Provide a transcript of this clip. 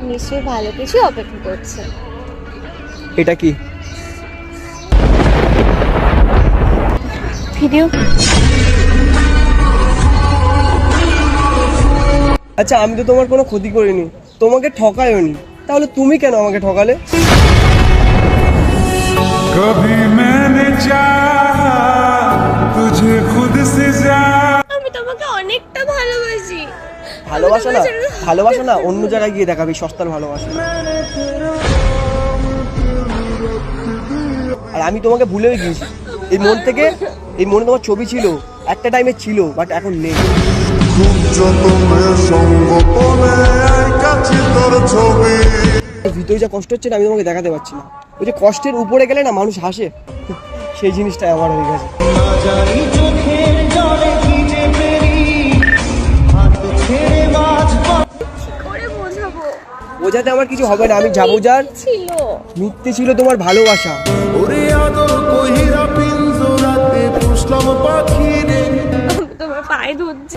নিশ্চয়ই ভালো কিছু অপেক্ষা করছে। এটা কি? ভিডিও। আচ্ছা, আমি তো তোমার কোনো ক্ষতি করিনি, তোমাকে ঠকাইওনি, তাহলে তুমি কেন আমাকে ঠকালে? कभी मैंने चाहा तुझे खुद से আমি তোমাকে অনেকটা ভালোবাসি। ভালোবাসা না, ভালোবাসা না অন্য জায়গায় গিয়ে দেখাবি, সস্তার ভালোবাসা। আর আমি তোমাকে ভুলেও গিয়েছি। এই মনে তোমার ছবি ছিল, একটা টাইমে ছিল, বাট এখন নেই। ভিতরে যা কষ্ট হচ্ছে না, আমি তোমাকে দেখাতে পারছি না। ওই যে কষ্টের উপরে গেলে না মানুষ হাসে, সেই জিনিসটাই আমার হয়ে গেছে। করে বোঝাবো? বোঝাতে আমার কিছু হবে না, আমি যাবো যার ছিল মিথ্যে ছিল তোমার ভালোবাসা। তোমার পায়ে ধরছি।